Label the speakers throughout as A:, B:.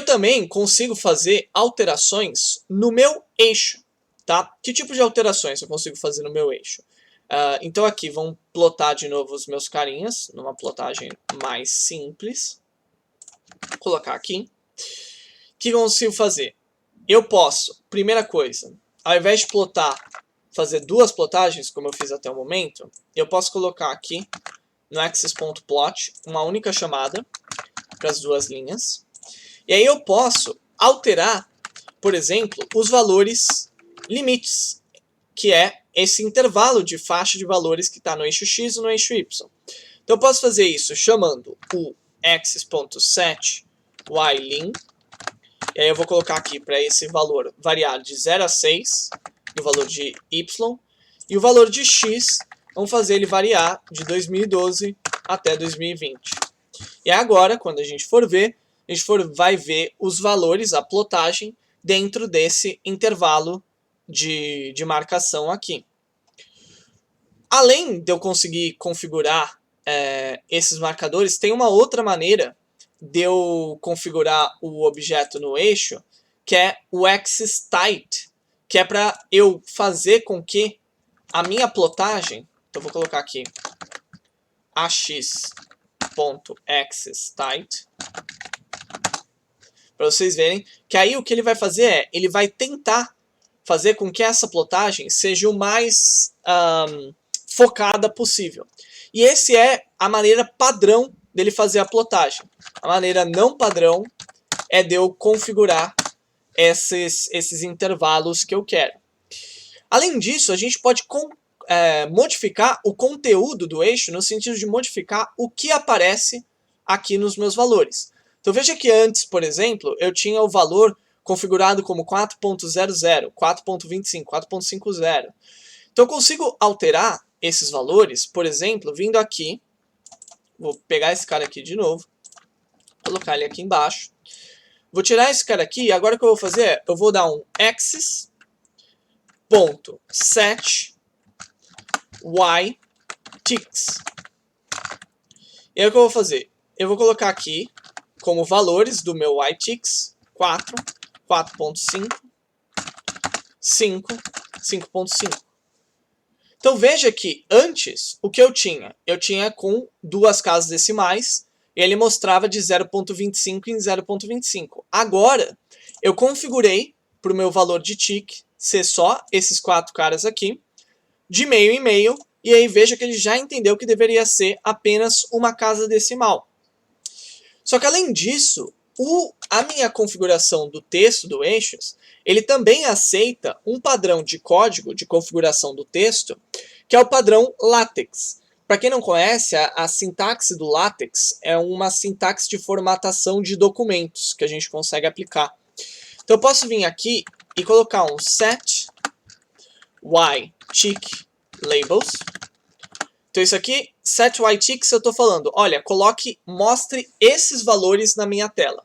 A: eu também consigo fazer alterações no meu eixo, tá? Que tipo de alterações eu consigo fazer no meu eixo? Então aqui, vamos plotar de novo os meus carinhas, numa plotagem mais simples. Vou colocar aqui. O que eu consigo fazer? Eu posso, primeira coisa, ao invés de fazer duas plotagens, como eu fiz até o momento, eu posso colocar aqui no axis.plot uma única chamada para as duas linhas. E aí eu posso alterar, por exemplo, os valores limites, que é esse intervalo de faixa de valores que está no eixo X e no eixo Y. Então eu posso fazer isso chamando o axis.setYlim. E aí eu vou colocar aqui para esse valor variar de 0 a 6, do valor de Y. E o valor de X, vamos fazer ele variar de 2012 até 2020. E agora, quando a gente for ver, vai ver os valores, a plotagem, dentro desse intervalo de marcação aqui. Além de eu conseguir configurar esses marcadores, tem uma outra maneira de eu configurar o objeto no eixo, que é o axis tight, que é para eu fazer com que a minha plotagem, então vou colocar aqui ax.axis_tight, para vocês verem que aí o que ele vai fazer é, ele vai tentar fazer com que essa plotagem seja o mais focada possível. E esse é a maneira padrão dele fazer a plotagem. A maneira não padrão é de eu configurar esses intervalos que eu quero. Além disso, a gente pode modificar o conteúdo do eixo no sentido de modificar o que aparece aqui nos meus valores. Então veja que antes, por exemplo, eu tinha o valor configurado como 4.00, 4.25, 4.50. Então eu consigo alterar esses valores, por exemplo, vindo aqui, vou pegar esse cara aqui de novo, colocar ele aqui embaixo, vou tirar esse cara aqui, e agora o que eu vou fazer é, eu vou dar um axis.setYticks. E aí o que eu vou fazer? Eu vou colocar aqui como valores do meu yticks 4, 4.5, 5, 5.5. Então veja que antes, o que eu tinha? Eu tinha com duas casas decimais, e ele mostrava de 0.25 em 0.25. Agora, eu configurei para o meu valor de tick ser só esses quatro caras aqui, de meio em meio, e aí veja que ele já entendeu que deveria ser apenas uma casa decimal. Só que além disso, a minha configuração do texto do eixos, ele também aceita um padrão de código de configuração do texto, que é o padrão LaTeX. Para quem não conhece, a sintaxe do LaTeX é uma sintaxe de formatação de documentos que a gente consegue aplicar. Então eu posso vir aqui e colocar um setYticLabels. Então isso aqui, setYticks, eu estou falando, olha, mostre esses valores na minha tela.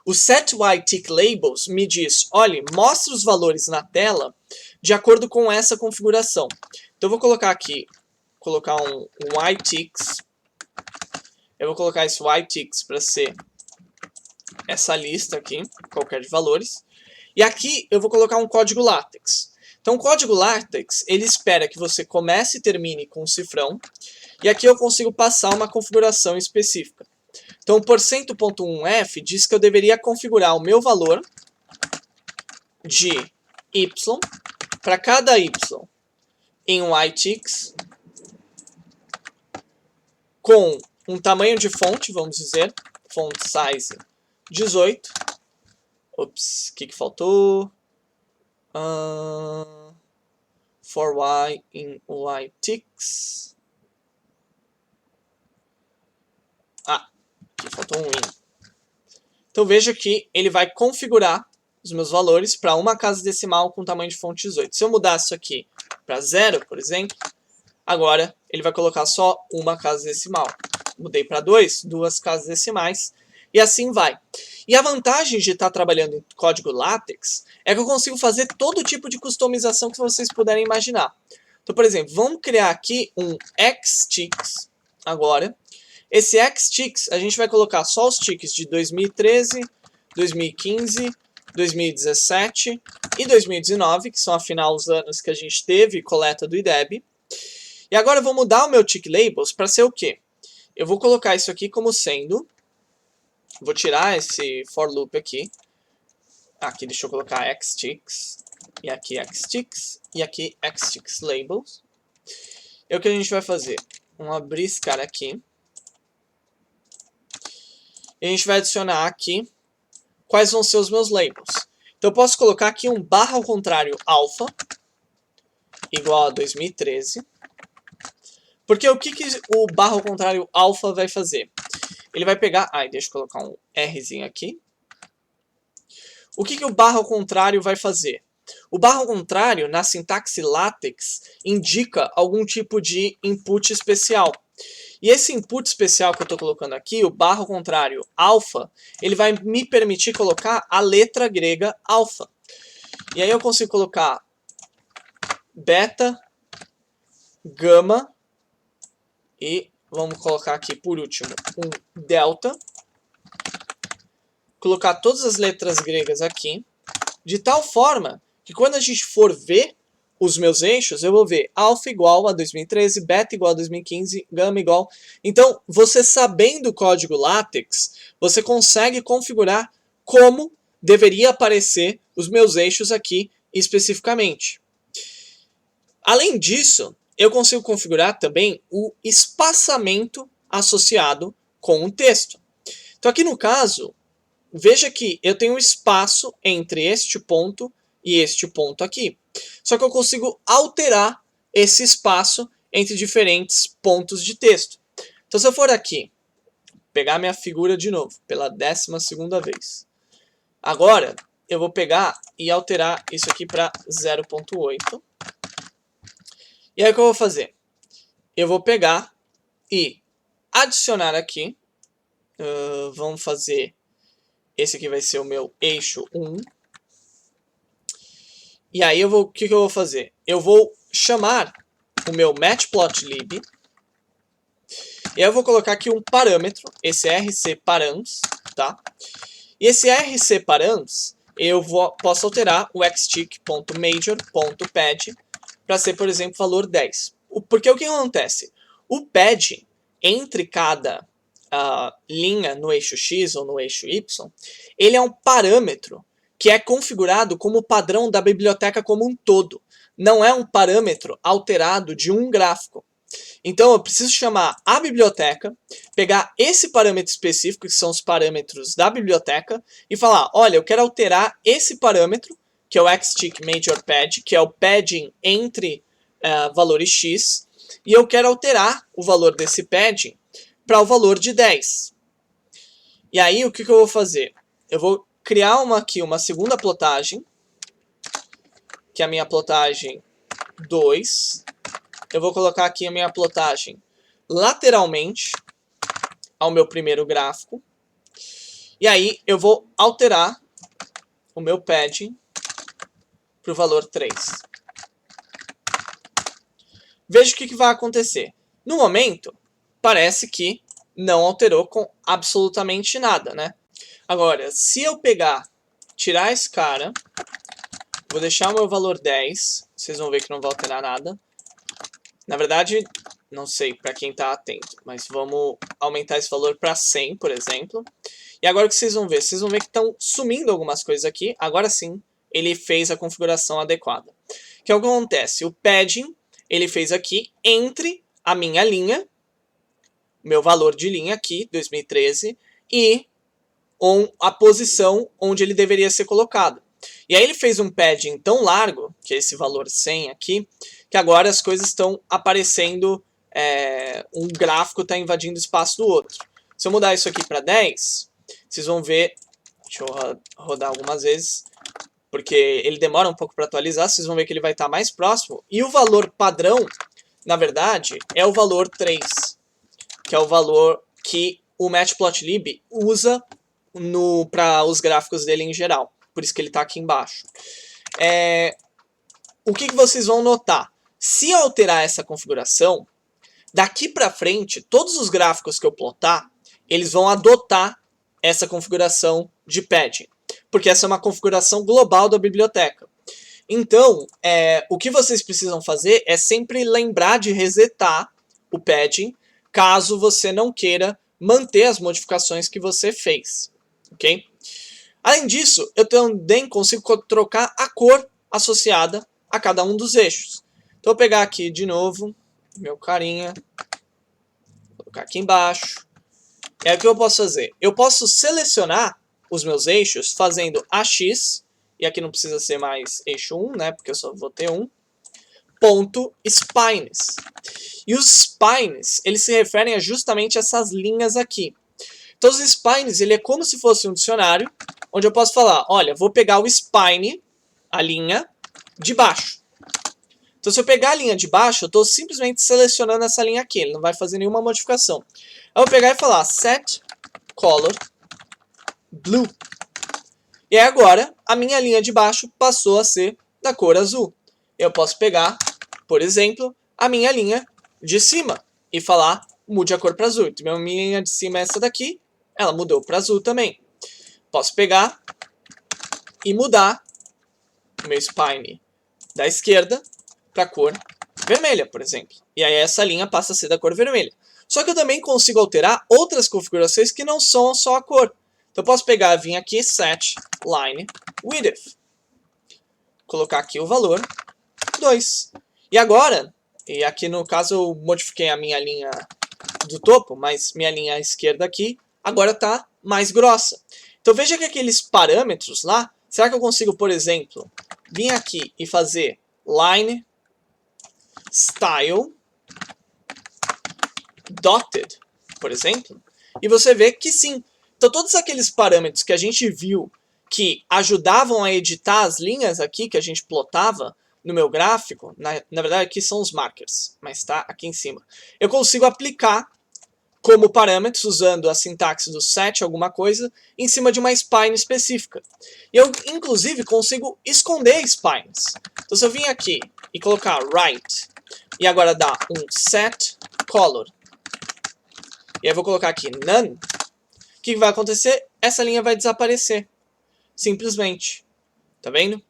A: O setYticLabels me diz, olha, mostre os valores na tela de acordo com essa configuração. Então eu vou colocar aqui, um yticks. Eu vou colocar esse yticks para ser essa lista aqui, qualquer de valores. E aqui eu vou colocar um código LaTeX. Então o código LaTeX, ele espera que você comece e termine com um cifrão. E aqui eu consigo passar uma configuração específica. Então o %.1f diz que eu deveria configurar o meu valor de y para cada y em um yticks com um tamanho de fonte, vamos dizer, font size 18. Ops, o que faltou? For y in yticks. Aqui faltou um in. Então veja que ele vai configurar os meus valores para uma casa decimal com tamanho de fonte 18. Se eu mudar isso aqui para 0, por exemplo, agora ele vai colocar só uma casa decimal. Mudei para 2, duas casas decimais, e assim vai. E a vantagem de estar trabalhando em código LaTeX é que eu consigo fazer todo tipo de customização que vocês puderem imaginar. Então, por exemplo, vamos criar aqui um xticks agora. Esse xticks, a gente vai colocar só os ticks de 2013, 2015, 2017 e 2019, que são afinal os anos que a gente teve coleta do IDEB. E agora eu vou mudar o meu tick labels para ser o quê? Eu vou colocar isso aqui como sendo, vou tirar esse for loop aqui. Aqui deixa eu colocar xticks, e aqui xticks, e aqui xticks labels. E o que a gente vai fazer? Vamos abrir esse cara aqui. E a gente vai adicionar aqui quais vão ser os meus labels. Então eu posso colocar aqui um barra ao contrário alpha, igual a 2013. Porque o que o barra ao contrário alpha vai fazer? Ele vai pegar... deixa eu colocar um Rzinho aqui. O que o barra ao contrário vai fazer? O barra ao contrário, na sintaxe LaTeX, indica algum tipo de input especial. E esse input especial que eu estou colocando aqui, o barra ao contrário alpha, ele vai me permitir colocar a letra grega alpha. E aí eu consigo colocar beta, gama, e vamos colocar aqui por último um delta. Colocar todas as letras gregas aqui, de tal forma que quando a gente for ver os meus eixos, eu vou ver alpha igual a 2013, beta igual a 2015, gama igual... Então, você sabendo o código LaTeX, você consegue configurar como deveria aparecer os meus eixos aqui especificamente. Além disso, eu consigo configurar também o espaçamento associado com o texto. Então, aqui no caso... Veja que eu tenho um espaço entre este ponto e este ponto aqui. Só que eu consigo alterar esse espaço entre diferentes pontos de texto. Então se eu for aqui, pegar minha figura de novo, pela 12ª vez. Agora eu vou pegar e alterar isso aqui para 0.8. E aí o que eu vou fazer? Eu vou pegar e adicionar aqui. Vamos fazer... Esse aqui vai ser o meu eixo 1. E aí o que eu vou fazer? Eu vou chamar o meu matplotlib. E aí eu vou colocar aqui um parâmetro, esse rcparams, tá? E esse rcparams, posso alterar o xtick.major.pad para ser, por exemplo, valor 10. Porque o que acontece? O pad, entre cada... linha no eixo X ou no eixo Y, ele é um parâmetro que é configurado como padrão da biblioteca como um todo. Não é um parâmetro alterado de um gráfico. Então eu preciso chamar a biblioteca, pegar esse parâmetro específico, que são os parâmetros da biblioteca, e falar, olha, eu quero alterar esse parâmetro, que é o xtick_major_pad, que é o padding entre valores X, e eu quero alterar o valor desse padding para o valor de 10. E aí o que eu vou fazer? Eu vou criar aqui uma segunda plotagem, que é a minha plotagem 2. Eu vou colocar aqui a minha plotagem lateralmente ao meu primeiro gráfico. E aí eu vou alterar o meu padding para o valor 3. Veja o que vai acontecer. No momento, parece que não alterou com absolutamente nada, né? Agora, se eu tirar esse cara, vou deixar o meu valor 10, vocês vão ver que não vai alterar nada. Na verdade, não sei para quem está atento, mas vamos aumentar esse valor para 100, por exemplo. E agora o que vocês vão ver? Vocês vão ver que estão sumindo algumas coisas aqui. Agora sim, ele fez a configuração adequada. Que é o que acontece? O padding, ele fez aqui entre a minha linha, meu valor de linha aqui, 2013, e a posição onde ele deveria ser colocado. E aí ele fez um padding tão largo, que é esse valor 100 aqui, que agora as coisas estão aparecendo, um gráfico está invadindo o espaço do outro. Se eu mudar isso aqui para 10, vocês vão ver, deixa eu rodar algumas vezes, porque ele demora um pouco para atualizar, vocês vão ver que ele vai estar mais próximo, e o valor padrão, na verdade, é o valor 3, que é o valor que o Matplotlib usa para os gráficos dele em geral. Por isso que ele está aqui embaixo. O que vocês vão notar? Se eu alterar essa configuração, daqui para frente, todos os gráficos que eu plotar, eles vão adotar essa configuração de padding, porque essa é uma configuração global da biblioteca. Então, o que vocês precisam fazer é sempre lembrar de resetar o padding, caso você não queira manter as modificações que você fez, ok? Além disso, eu também consigo trocar a cor associada a cada um dos eixos. Então, eu vou pegar aqui de novo, meu carinha, vou colocar aqui embaixo. E aí o que eu posso fazer? Eu posso selecionar os meus eixos fazendo AX, e aqui não precisa ser mais eixo 1, né, porque eu só vou ter um, ponto spines. E os spines, eles se referem a justamente essas linhas aqui. Então os spines, ele é como se fosse um dicionário, onde eu posso falar, olha, vou pegar o spine, a linha, de baixo. Então se eu pegar a linha de baixo, eu estou simplesmente selecionando essa linha aqui, ele não vai fazer nenhuma modificação. Eu vou pegar e falar set color blue. E aí agora, a minha linha de baixo passou a ser da cor azul. Eu posso pegar, por exemplo, a minha linha de cima e falar, mude a cor para azul. Então, minha linha de cima é essa daqui, ela mudou para azul também. Posso pegar e mudar o meu spine da esquerda para a cor vermelha, por exemplo. E aí essa linha passa a ser da cor vermelha. Só que eu também consigo alterar outras configurações que não são só a cor. Então eu posso pegar, vir aqui, set line width. Colocar aqui o valor 2. E agora, e aqui no caso eu modifiquei a minha linha do topo, mas minha linha esquerda aqui agora está mais grossa. Então veja que aqueles parâmetros lá, será que eu consigo, por exemplo, vir aqui e fazer line style dotted, por exemplo, e você vê que sim. Então todos aqueles parâmetros que a gente viu que ajudavam a editar as linhas aqui, que a gente plotava no meu gráfico, na verdade aqui são os markers, mas está aqui em cima. Eu consigo aplicar como parâmetros usando a sintaxe do set alguma coisa em cima de uma spine específica. E eu inclusive consigo esconder spines. Então se eu vim aqui e colocar right, e agora dar um set color, e aí eu vou colocar aqui none, o que vai acontecer? Essa linha vai desaparecer. Simplesmente. Tá vendo?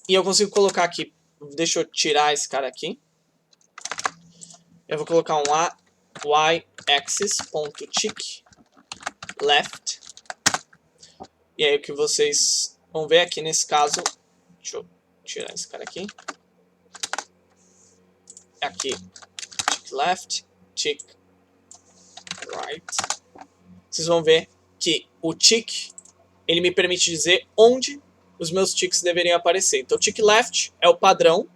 A: E eu consigo colocar aqui, deixa eu tirar esse cara aqui. Eu vou colocar um y-axis.tick left. E aí o que vocês vão ver aqui nesse caso, deixa eu tirar esse cara aqui. Aqui, tick left, tick right. Vocês vão ver que o tick, ele me permite dizer onde os meus ticks deveriam aparecer. Então, o tick left é o padrão,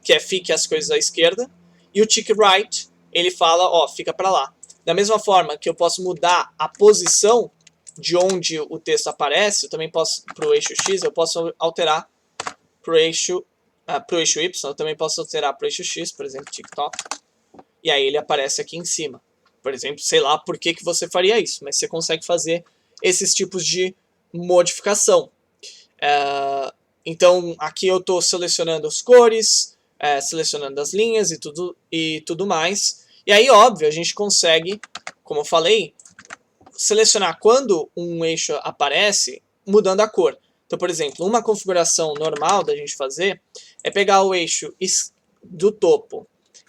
A: que é fique as coisas à esquerda, e o tick right, ele fala, ó, fica para lá. Da mesma forma que eu posso mudar a posição de onde o texto aparece, eu também posso, para o eixo X, eu posso alterar para o eixo Y, eu também posso alterar para o eixo X, por exemplo, TikTok, e aí ele aparece aqui em cima. Por exemplo, sei lá por que você faria isso, mas você consegue fazer esses tipos de modificação. Então, aqui eu estou selecionando as cores, selecionando as linhas e tudo mais. E aí, óbvio, a gente consegue, como eu falei, selecionar quando um eixo aparece, mudando a cor. Então, por exemplo, uma configuração normal da gente fazer é pegar o eixo do topo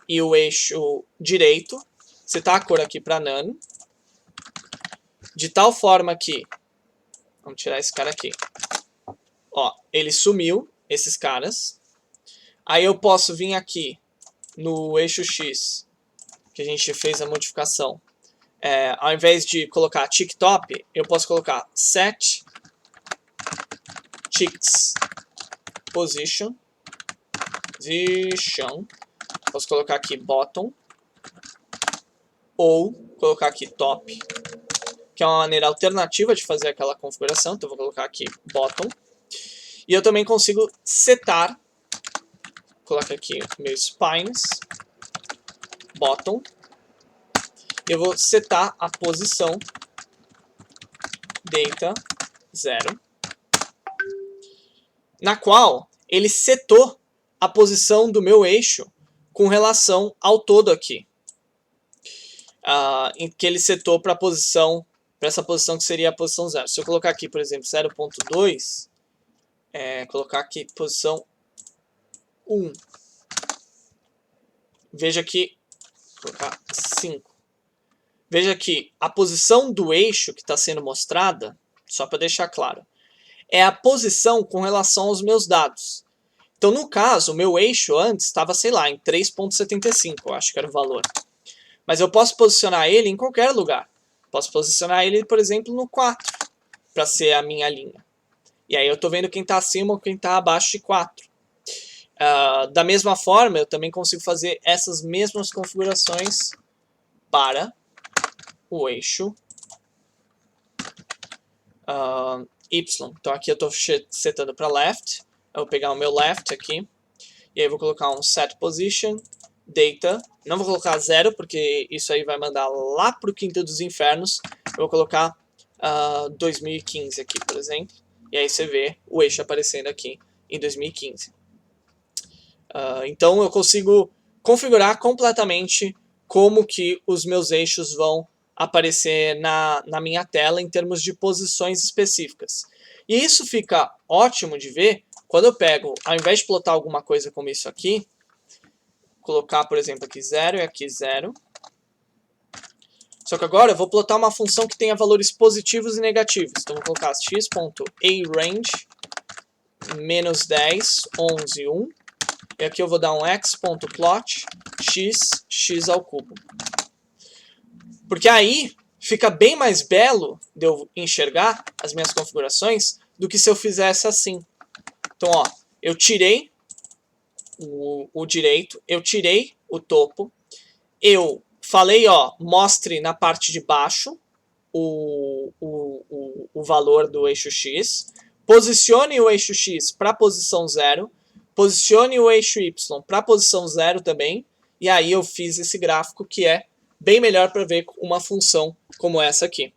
A: e o eixo direito, setar a cor aqui para none, de tal forma que, vamos tirar esse cara aqui, ó, ele sumiu, esses caras. Aí eu posso vir aqui no eixo X, que a gente fez a modificação. Ao invés de colocar tick top, eu posso colocar set ticks position. Posso colocar aqui bottom. Ou colocar aqui top, que é uma maneira alternativa de fazer aquela configuração. Então eu vou colocar aqui bottom. E eu também consigo setar, colocar aqui meu spines, bottom. Eu vou setar a posição data 0, na qual ele setou a posição do meu eixo com relação ao todo aqui. Em que ele setou para a posição para essa posição que seria a posição 0. Se eu colocar aqui, por exemplo, 0.2, colocar aqui posição 1. Veja que, vou colocar 5. Veja que a posição do eixo que está sendo mostrada, só para deixar claro, é a posição com relação aos meus dados. Então, no caso, o meu eixo antes estava, sei lá, em 3.75, eu acho que era o valor. Mas eu posso posicionar ele em qualquer lugar. Posso posicionar ele, por exemplo, no 4, para ser a minha linha. E aí eu estou vendo quem está acima ou quem está abaixo de 4. Da mesma forma, eu também consigo fazer essas mesmas configurações para o eixo Y. Então aqui eu estou setando para left. Eu vou pegar o meu left aqui. E aí eu vou colocar um set position, data. Não vou colocar 0, porque isso aí vai mandar lá para o quinto dos infernos. Eu vou colocar 2015 aqui, por exemplo. E aí você vê o eixo aparecendo aqui em 2015. Então eu consigo configurar completamente como que os meus eixos vão aparecer na minha tela em termos de posições específicas. E isso fica ótimo de ver quando eu pego, ao invés de plotar alguma coisa como isso aqui, colocar, por exemplo, aqui 0 e aqui 0. Só que agora eu vou plotar uma função que tenha valores positivos e negativos. Então eu vou colocar x.arange menos 10, 11, 1. E aqui eu vou dar um x.plot x ao cubo. Porque aí fica bem mais belo de eu enxergar as minhas configurações do que se eu fizesse assim. Então, ó, eu tirei o direito, eu tirei o topo, eu falei, ó, mostre na parte de baixo o valor do eixo X, posicione o eixo X para a posição 0, posicione o eixo Y para a posição 0 também, e aí eu fiz esse gráfico que é bem melhor para ver uma função como essa aqui.